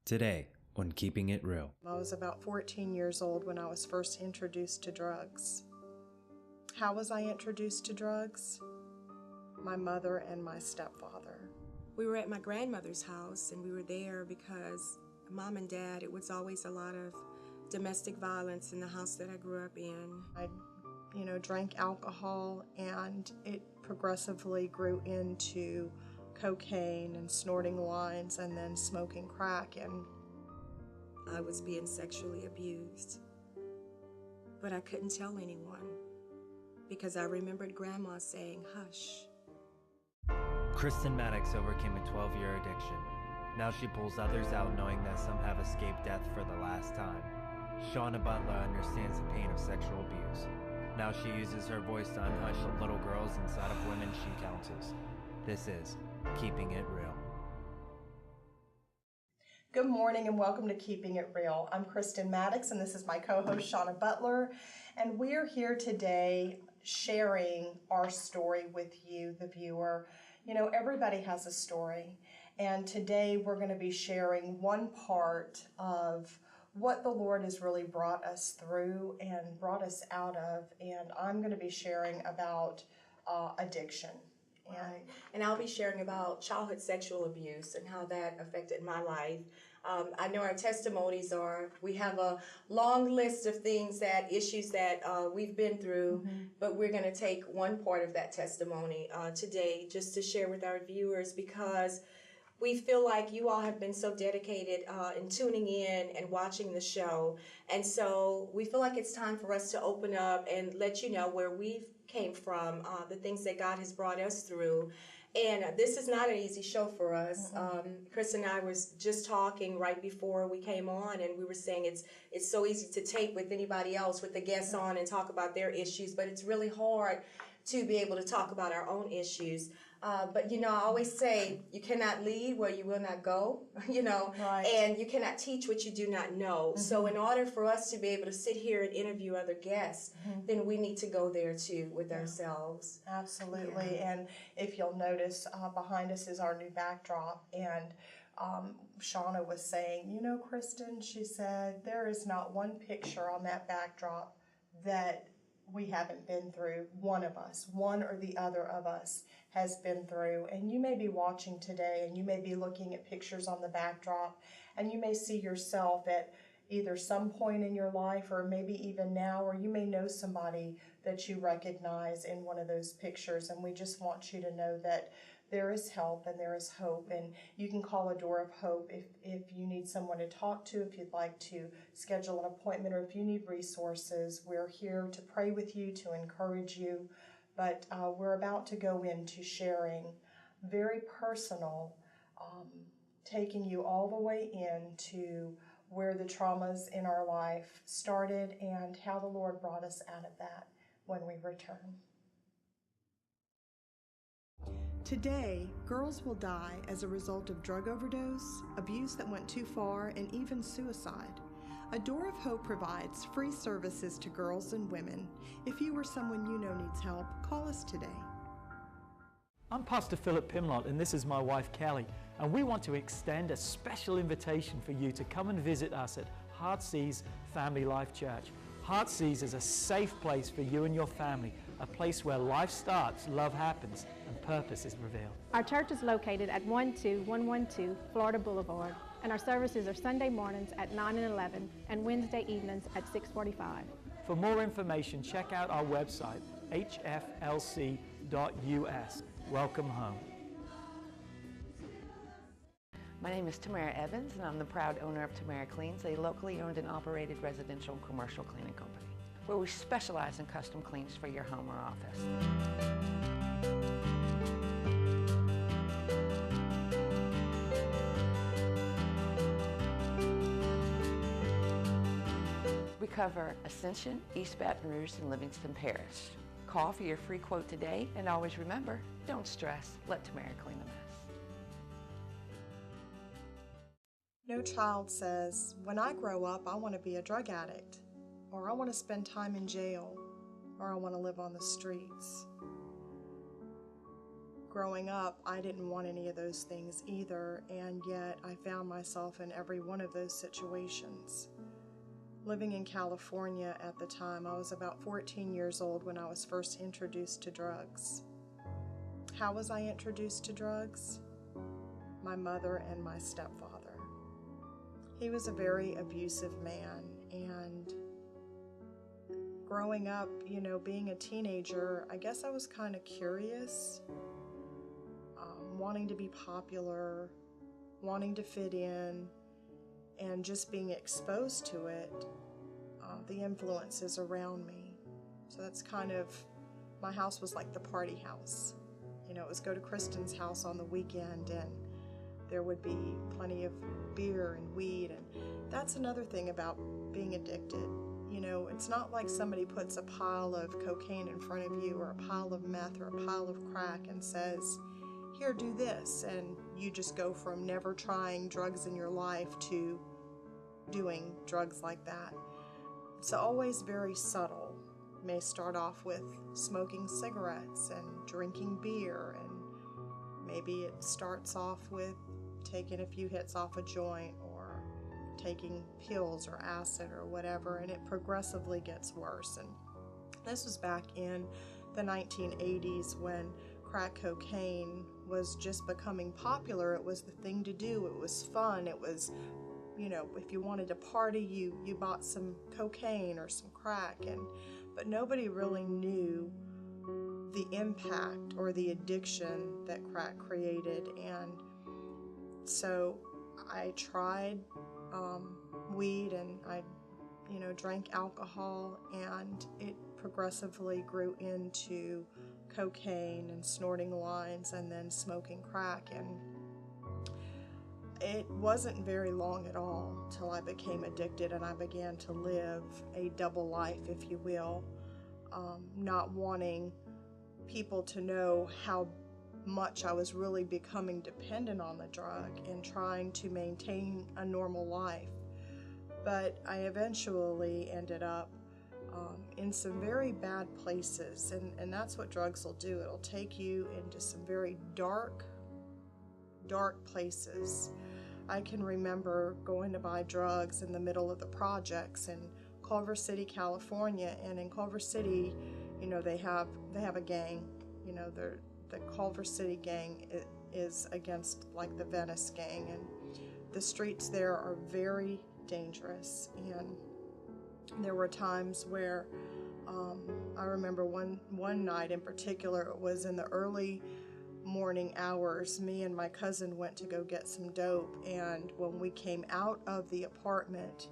Today on Keeping It Real. I was about 14 years old when I was first introduced to drugs. How was I introduced to drugs? My mother and my stepfather. We were at my grandmother's house, and we were there because Mom and Dad, it was always a lot of domestic violence in the house that I grew up in. I, drank alcohol, and it progressively grew into cocaine and snorting lines and then smoking crack, and I was being sexually abused. But I couldn't tell anyone because I remembered Grandma saying, "Hush." Kristen Maddox overcame a 12-year addiction. Now she pulls others out knowing that some have escaped death for the last time. Shona Butler understands the pain of sexual abuse. Now she uses her voice to unhush the little girls inside of women she counsels. This is Keeping It Real. Good morning and welcome to Keeping It Real. I'm Kristen Maddox and this is my co-host Shona Butler, and we're here today sharing our story with you, the viewer. Everybody has a story, and today we're going to be sharing one part of what the Lord has really brought us through and brought us out of, and I'm going to be sharing about addiction. Right. And I'll be sharing about childhood sexual abuse and how that affected my life. I know our testimonies we have a long list of issues that we've been through, but we're going to take one part of that testimony today just to share with our viewers, because we feel like you all have been so dedicated in tuning in and watching the show. And so we feel like it's time for us to open up and let you know where we've came from, the things that God has brought us through. And this is not an easy show for us. Chris and I was just talking right before we came on, and we were saying it's so easy to tape with anybody else, with the guests on, and talk about their issues, but it's really hard to be able to talk about our own issues. But I always say you cannot lead where you will not go, Right. And you cannot teach what you do not know. So in order for us to be able to sit here and interview other guests, then we need to go there too with ourselves. Absolutely. Yeah. And if you'll notice, behind us is our new backdrop, and Shauna was saying, Kristen, she said, there is not one picture on that backdrop that we haven't been through. One or the other of us has been through. And you may be watching today and you may be looking at pictures on the backdrop, and you may see yourself at either some point in your life or maybe even now, or you may know somebody that you recognize in one of those pictures. And we just want you to know that there is help and there is hope, and you can call a door of hope if you need someone to talk to, if you'd like to schedule an appointment, or if you need resources. We're here to pray with you, to encourage you, but we're about to go into sharing very personal, taking you all the way into where the traumas in our life started and how the Lord brought us out of that when we return. Today, girls will die as a result of drug overdose, abuse that went too far, and even suicide. A Door of Hope provides free services to girls and women. If you or someone you know needs help, call us today. I'm Pastor Philip Pimlott, and this is my wife Kelly, and we want to extend a special invitation for you to come and visit us at Heartsease Family Life Church. Heartsease is a safe place for you and your family, a place where life starts, love happens, and purpose is revealed. Our church is located at 12112 Florida Boulevard, and our services are Sunday mornings at 9 and 11 and Wednesday evenings at 6:45. For more information, check out our website, hflc.us. Welcome home. My name is Tamara Evans, and I'm the proud owner of Tamara Cleans, a locally owned and operated residential and commercial cleaning company, where we specialize in custom cleans for your home or office. We cover Ascension, East Baton Rouge, and Livingston Parish. Call for your free quote today, and always remember, don't stress, let Tamara clean the mess. No child says, when I grow up, I want to be a drug addict, or I want to spend time in jail, or I want to live on the streets. growing up, I didn't want any of those things either, and yet I found myself in every one of those situations. Living in California at the time, I was about 14 years old when I was first introduced to drugs. How was I introduced to drugs? My mother and my stepfather. He was a very abusive man, and growing up, being a teenager, I guess I was kind of curious, wanting to be popular, wanting to fit in, and just being exposed to it, the influences around me. So that's kind of, my house was like the party house. It was go to Kristen's house on the weekend, and there would be plenty of beer and weed, and that's another thing about being addicted. It's not like somebody puts a pile of cocaine in front of you, or a pile of meth, or a pile of crack, and says, here, do this, and you just go from never trying drugs in your life to doing drugs like that. It's always very subtle. It may start off with smoking cigarettes and drinking beer, and maybe it starts off with taking a few hits off a joint, or taking pills or acid or whatever, and it progressively gets worse. And this was back in the 1980s when crack cocaine was just becoming popular. It was the thing to do. It was fun. It was, if you wanted to party, you bought some cocaine or some crack, but nobody really knew the impact or the addiction that crack created. And so I tried weed, and I drank alcohol, and it progressively grew into cocaine and snorting lines and then smoking crack. And it wasn't very long at all till I became addicted, and I began to live a double life, if you will, not wanting people to know how much I was really becoming dependent on the drug and trying to maintain a normal life. But I eventually ended up in some very bad places, and that's what drugs will do. It'll take you into some very dark places. I can remember going to buy drugs in the middle of the projects in Culver City, California, and in Culver City, they have a gang. The Culver City gang is against like the Venice gang, and the streets there are very dangerous. And there were times where I remember one night in particular, it was in the early morning hours. Me and my cousin went to go get some dope, and when we came out of the apartment,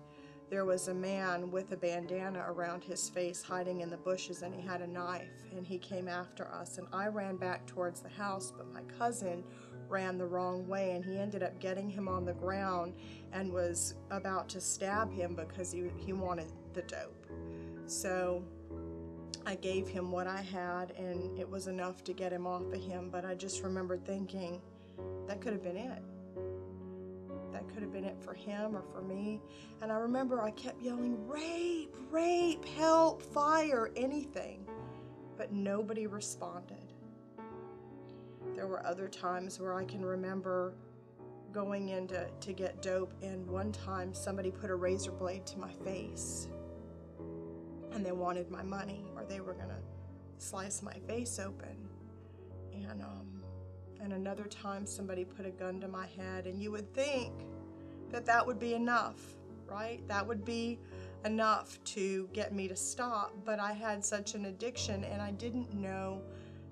there was a man with a bandana around his face hiding in the bushes, and he had a knife, and he came after us, and I ran back towards the house, but my cousin ran the wrong way, and he ended up getting him on the ground and was about to stab him because he wanted the dope. So I gave him what I had, and it was enough to get him off of him, but I just remember thinking, that could have been it. That could have been it for him or for me. And I remember I kept yelling, rape, rape, help, fire, anything. But nobody responded. There were other times where I can remember going in to get dope, and one time somebody put a razor blade to my face. And they wanted my money, or they were gonna slice my face open. And another time somebody put a gun to my head, and you would think that would be enough, right? That would be enough to get me to stop, but I had such an addiction, and I didn't know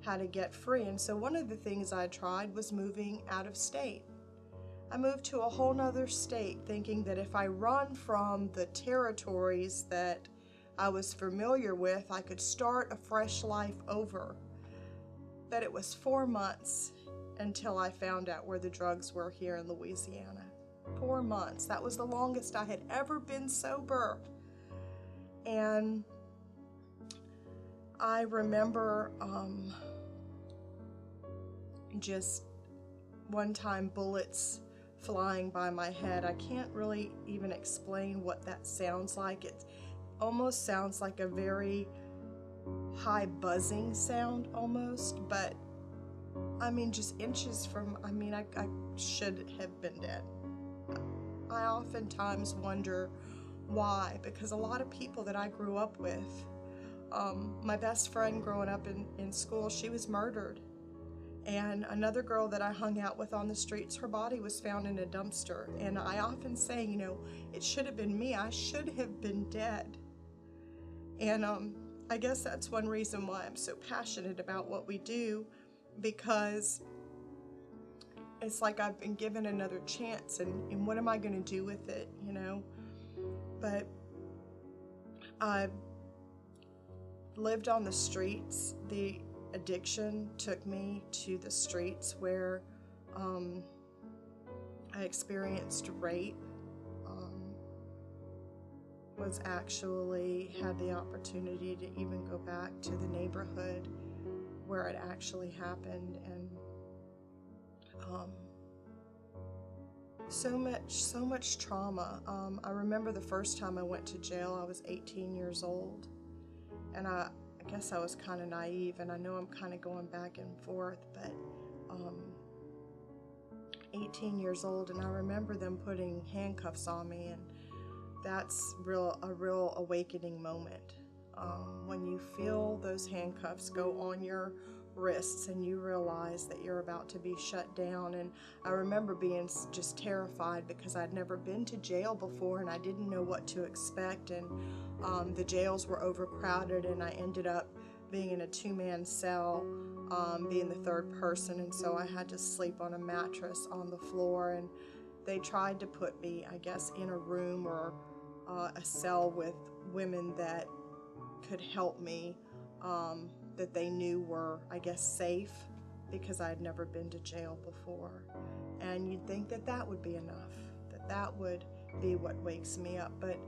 how to get free. And so one of the things I tried was moving out of state. I moved to a whole nother state, thinking that if I run from the territories that I was familiar with, I could start a fresh life over. But it was 4 months until I found out where the drugs were here in Louisiana. 4 months. That was the longest I had ever been sober. And I remember just one time bullets flying by my head. I can't really even explain what that sounds like. It almost sounds like a very high buzzing sound almost, but just inches from, I should have been dead. I oftentimes wonder why, because a lot of people that I grew up with, my best friend growing up in school, she was murdered. And another girl that I hung out with on the streets, her body was found in a dumpster. And I often say, it should have been me. I should have been dead. And I guess that's one reason why I'm so passionate about what we do, because it's like I've been given another chance, and what am I going to do with it, But I lived on the streets. The addiction took me to the streets where I experienced rape, had the opportunity to even go back to the neighborhood where it actually happened, and so much trauma. I remember the first time I went to jail, I was 18 years old, and I guess I was kind of naive, and I know I'm kind of going back and forth, but 18 years old, and I remember them putting handcuffs on me, and that's a real awakening moment. When you feel those handcuffs go on your wrists and you realize that you're about to be shut down. And I remember being just terrified because I'd never been to jail before and I didn't know what to expect, and the jails were overcrowded, and I ended up being in a 2-man cell, being the third person, and so I had to sleep on a mattress on the floor, and they tried to put me, I guess, in a room or a cell with women that could help me, that they knew were, I guess, safe, because I had never been to jail before. And you'd think that that would be enough, that would be what wakes me up. But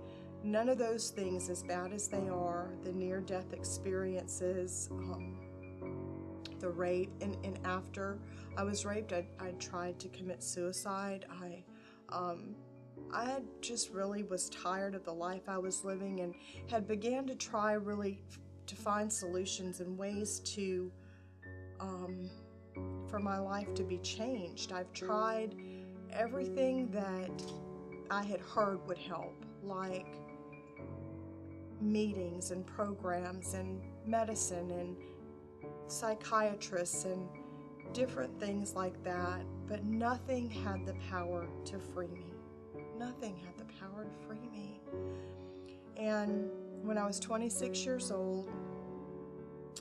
none of those things, as bad as they are, the near-death experiences, the rape, and after I was raped, I tried to commit suicide. I just really was tired of the life I was living and had began to try really to find solutions and ways to, for my life to be changed. I've tried everything that I had heard would help, like meetings and programs and medicine and psychiatrists and different things like that, but nothing had the power to free me. Nothing had the power to free me. And when I was 26 years old,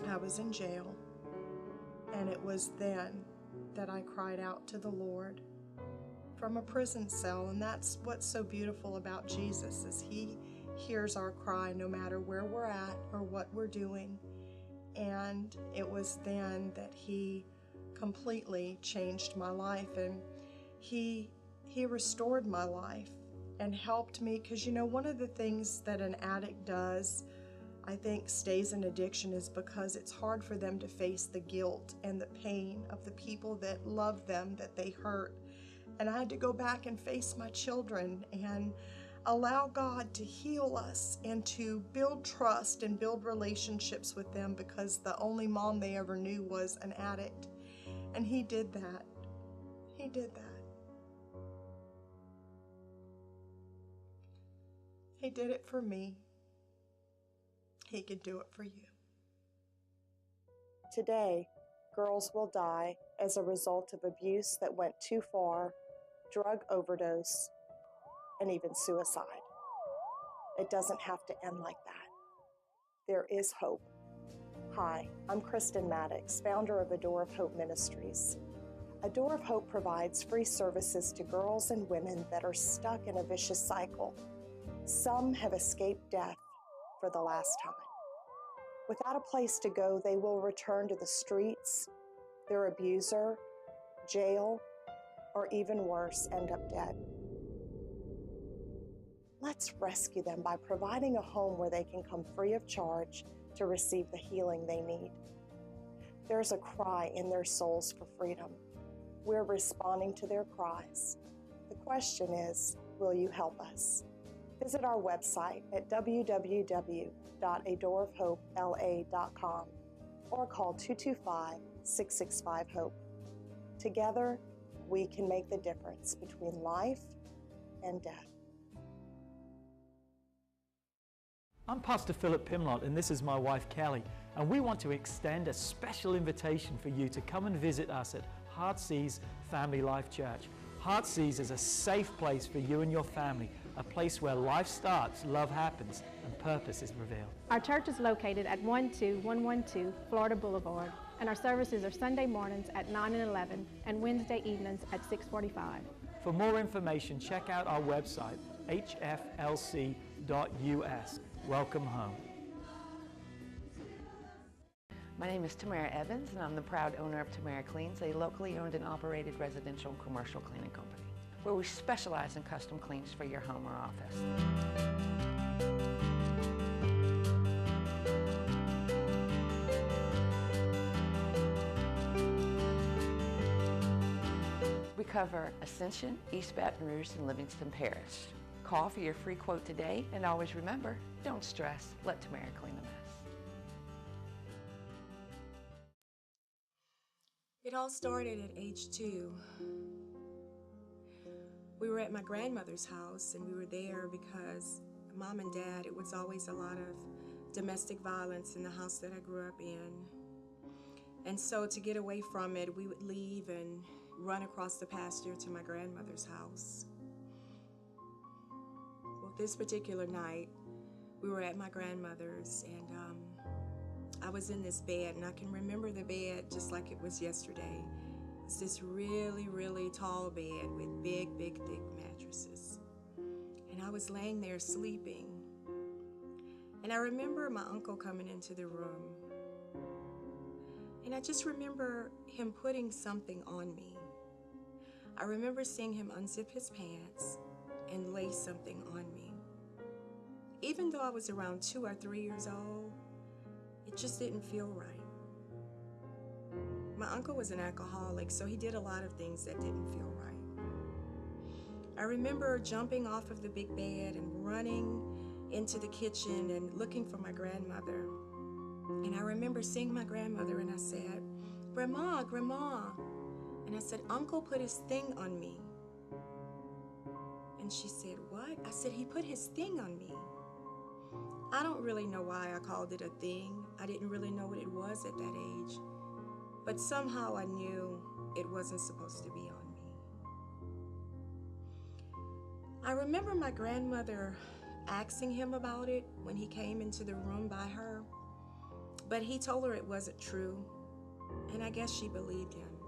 I was in jail, and it was then that I cried out to the Lord from a prison cell. And that's what's so beautiful about Jesus, is He hears our cry no matter where we're at or what we're doing. And it was then that He completely changed my life, and He restored my life and helped me, because one of the things that an addict does, I think, stays in addiction, is because it's hard for them to face the guilt and the pain of the people that love them, that they hurt. And I had to go back and face my children and allow God to heal us and to build trust and build relationships with them, because the only mom they ever knew was an addict. And He did that. He did that. He did it for me. He could do it for you. Today, girls will die as a result of abuse that went too far, drug overdose, and even suicide. It doesn't have to end like that. There is hope. Hi, I'm Kristen Maddox, founder of A Door of Hope Ministries. A Door of Hope provides free services to girls and women that are stuck in a vicious cycle. Some have escaped death for the last time. Without a place to go, they will return to the streets, their abuser, jail, or even worse, end up dead. Let's rescue them by providing a home where they can come free of charge to receive the healing they need. There's a cry in their souls for freedom. We're responding to their cries. The question is, will you help us? Visit our website at www.adoorofhopela.com or call 665-HOPE. Together, we can make the difference between life and death. I'm Pastor Philip Pimlott, and this is my wife Kelly, and we want to extend a special invitation for you to come and visit us at Heartsease Family Life Church. Heartsease is a safe place for you and your family, a place where life starts, love happens, and purpose is revealed. Our church is located at 12112 Florida Boulevard, and our services are Sunday mornings at 9 and 11 and Wednesday evenings at 6:45. For more information, check out our website, hflc.us. Welcome home. My name is Tamara Evans, and I'm the proud owner of Tamara Cleans, a locally owned and operated residential and commercial cleaning company, where we specialize in custom cleans for your home or office. We cover Ascension, East Baton Rouge, and Livingston Parish. Call for your free quote today, and always remember, don't stress, let Tamara clean the mess. It all started at age 2. We were at my grandmother's house, and we were there because Mom and Dad, it was always a lot of domestic violence in the house that I grew up in. And so to get away from it, we would leave and run across the pasture to my grandmother's house. Well, this particular night, we were at my grandmother's, and I was in this bed, and I can remember the bed just like it was yesterday. It's this really, really tall bed with big, big, thick mattresses. And I was laying there sleeping. And I remember my uncle coming into the room. And I just remember him putting something on me. I remember seeing him unzip his pants and lay something on me. Even though I was around 2 or 3 years old, it just didn't feel right. My uncle was an alcoholic, so he did a lot of things that didn't feel right. I remember jumping off of the big bed and running into the kitchen and looking for my grandmother. And I remember seeing my grandmother, and I said, "Grandma, Grandma." And I said, "Uncle put his thing on me." And she said, "What?" I said, "He put his thing on me." I don't really know why I called it a thing. I didn't really know what it was at that age. But somehow I knew it wasn't supposed to be on me. I remember my grandmother asking him about it when he came into the room by her, but he told her it wasn't true, and I guess she believed him.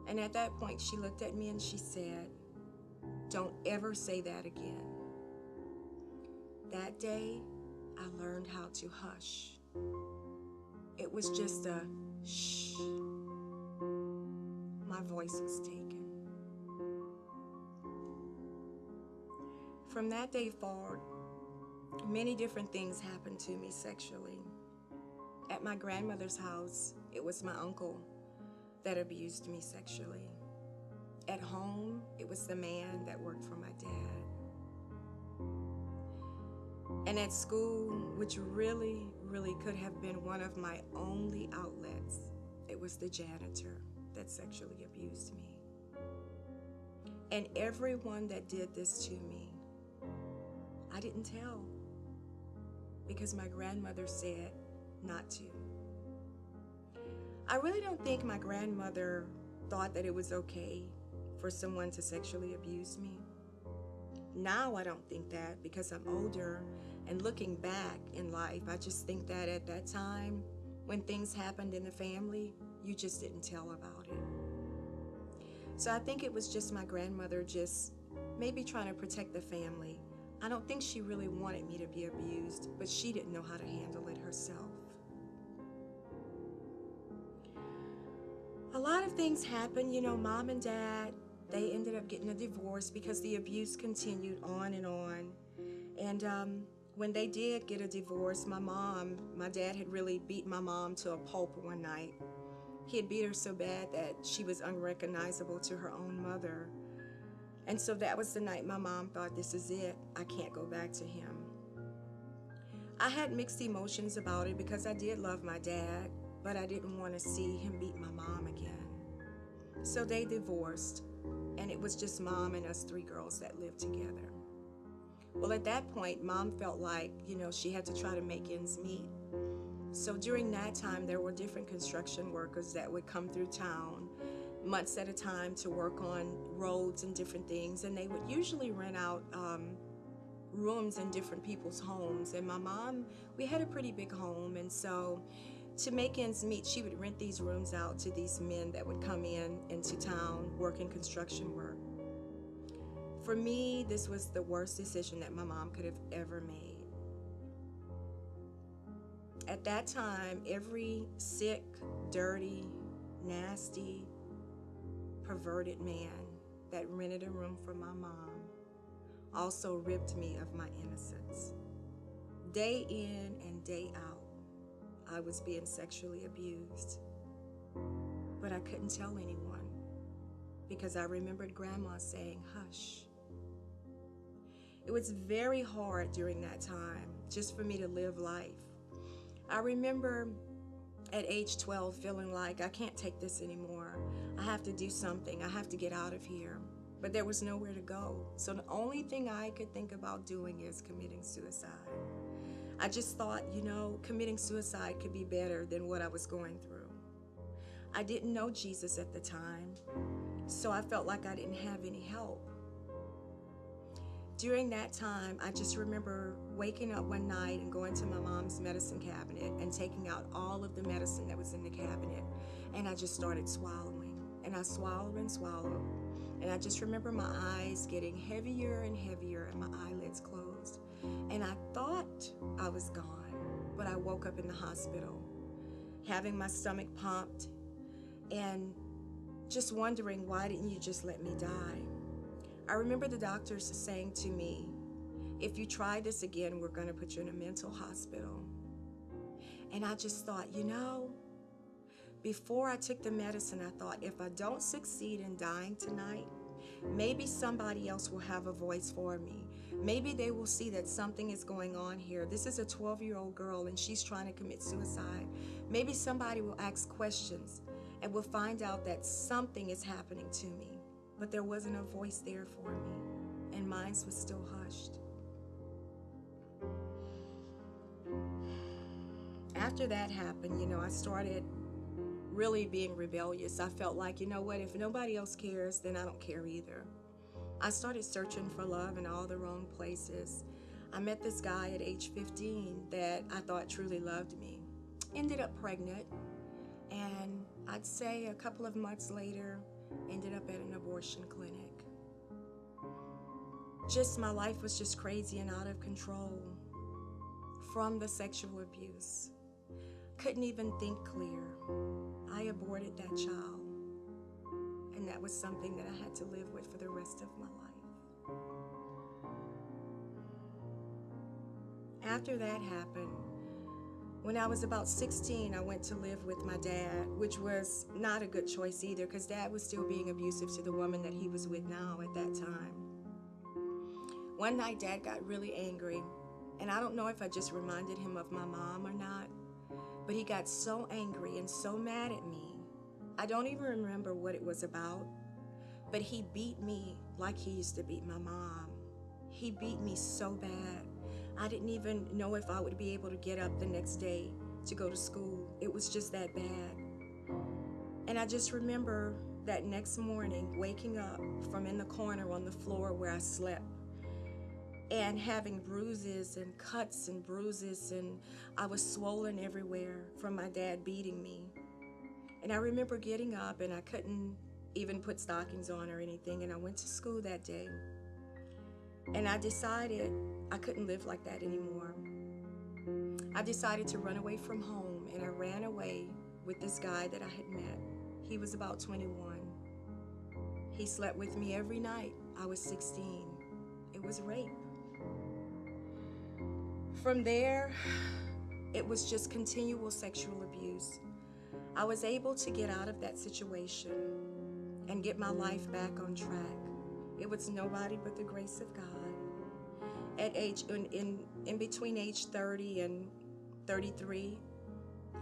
And at that point, she looked at me and she said, "Don't ever say that again." That day, I learned how to hush. It was just a shh. My voice was taken. From that day forward, many different things happened to me sexually. At my grandmother's house, it was my uncle that abused me sexually. At home, it was the man that worked for my dad. And at school, which really, really could have been one of my only outlets, it was the janitor that sexually abused me. And everyone that did this to me, I didn't tell because my grandmother said not to. I really don't think my grandmother thought that it was okay for someone to sexually abuse me. Now I don't think that because I'm older, and looking back in life, I just think that at that time, when things happened in the family, you just didn't tell about it. So I think it was just my grandmother just maybe trying to protect the family. I don't think she really wanted me to be abused, but she didn't know how to handle it herself. A lot of things happened, Mom and Dad, they ended up getting a divorce because the abuse continued on and on. And when they did get a divorce, my dad had really beat my mom to a pulp one night. He had beat her so bad that she was unrecognizable to her own mother. And so that was the night my mom thought, this is it. I can't go back to him. I had mixed emotions about it because I did love my dad. but I didn't want to see him beat my mom again. So they divorced, and it was just Mom and us 3 girls that lived together. Well, at that point, Mom felt like, she had to try to make ends meet. So during that time, there were different construction workers that would come through town months at a time to work on roads and different things, and they would usually rent out rooms in different people's homes. And my mom, we had a pretty big home, and so to make ends meet, she would rent these rooms out to these men that would come into town working construction work. For me, this was the worst decision that my mom could have ever made. At that time, every sick, dirty, nasty, perverted man that rented a room for my mom also ripped me of my innocence. Day in and day out, I was being sexually abused. But I couldn't tell anyone because I remembered Grandma saying, "Hush." It was very hard during that time just for me to live life. I remember at age 12 feeling like I can't take this anymore. I have to do something. I have to get out of here. But there was nowhere to go. So the only thing I could think about doing is committing suicide. I just thought, committing suicide could be better than what I was going through. I didn't know Jesus at the time, so I felt like I didn't have any help. During that time, I just remember waking up one night and going to my mom's medicine cabinet and taking out all of the medicine that was in the cabinet, and I just started swallowing. And I swallowed and swallowed, and I just remember my eyes getting heavier and heavier and my eyelids closed. And I thought I was gone, but I woke up in the hospital, having my stomach pumped, and just wondering, why didn't you just let me die? I remember the doctors saying to me, if you try this again, we're going to put you in a mental hospital. And I just thought, before I took the medicine, I thought, if I don't succeed in dying tonight, maybe somebody else will have a voice for me. Maybe they will see that something is going on here. This is a 12-year-old girl and she's trying to commit suicide. Maybe somebody will ask questions and will find out that something is happening to me. But there wasn't a voice there for me, and mine was still hushed. After that happened, I started really being rebellious. I felt like, if nobody else cares, then I don't care either. I started searching for love in all the wrong places. I met this guy at age 15 that I thought truly loved me. Ended up pregnant, and I'd say a couple of months later, ended up at an abortion clinic. My life was just crazy and out of control from the sexual abuse. Couldn't even think clear. I aborted that child, and that was something that I had to live with for the rest of my life. After that happened, when I was about 16, I went to live with my dad, which was not a good choice either, because Dad was still being abusive to the woman that he was with now at that time. One night, Dad got really angry, and I don't know if I just reminded him of my mom or not, but he got so angry and so mad at me. I don't even remember what it was about, but he beat me like he used to beat my mom. He beat me so bad. I didn't even know if I would be able to get up the next day to go to school. It was just that bad. And I just remember that next morning waking up from in the corner on the floor where I slept and having bruises and cuts and bruises, and I was swollen everywhere from my dad beating me. And I remember getting up, and I couldn't even put stockings on or anything, and I went to school that day. And I decided I couldn't live like that anymore. I decided to run away from home, and I ran away with this guy that I had met. He was about 21. He slept with me every night. I was 16. It was rape. From there, it was just continual sexual abuse. I was able to get out of that situation and get my life back on track. It was nobody but the grace of God. At in between age 30 and 33,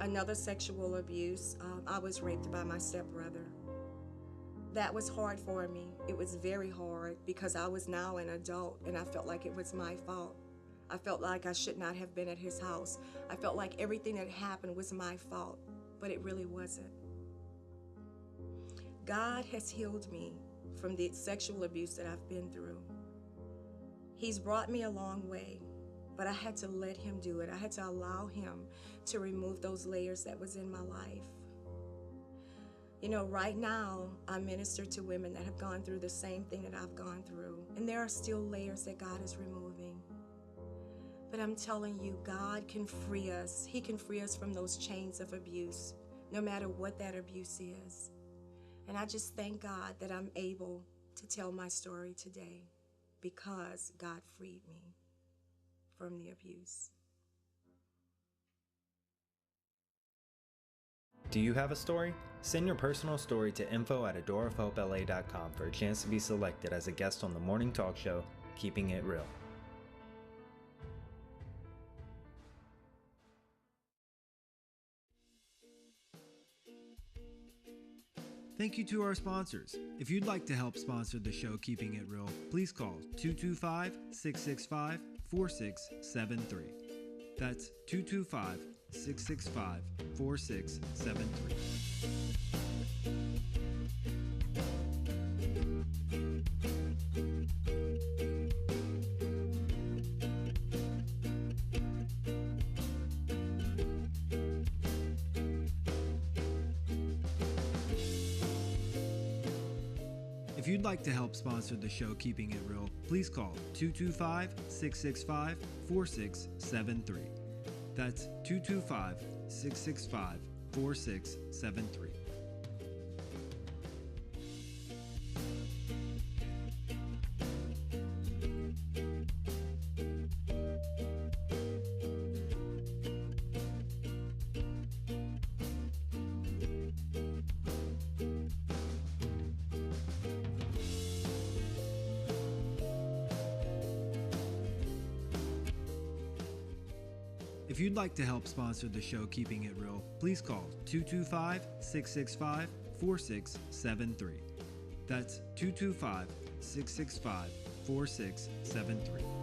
Another sexual abuse, I was raped by my stepbrother. That was hard for me. It was very hard because I was now an adult and I felt like it was my fault. I felt like I should not have been at his house. I felt like everything that happened was my fault, but it really wasn't. God has healed me from the sexual abuse that I've been through. He's brought me a long way, but I had to let him do it. I had to allow him to remove those layers that was in my life. You know, right now, I minister to women that have gone through the same thing that I've gone through, and there are still layers that God is removing. But I'm telling you, God can free us. He can free us from those chains of abuse, no matter what that abuse is. And I just thank God that I'm able to tell my story today because God freed me from the abuse. Do you have a story? Send your personal story to info@adoreofhopela.com for a chance to be selected as a guest on the morning talk show, Keeping It Real. Thank you to our sponsors. If you'd like to help sponsor the show Keeping It Real, please call 225-665-4673. That's 225-665-4673. If you'd like to help sponsor the show Keeping It Real, please call 225-665-4673. That's 225-665-4673. If you'd like to help sponsor the show Keeping It Real, please call 225-665-4673. That's 225-665-4673.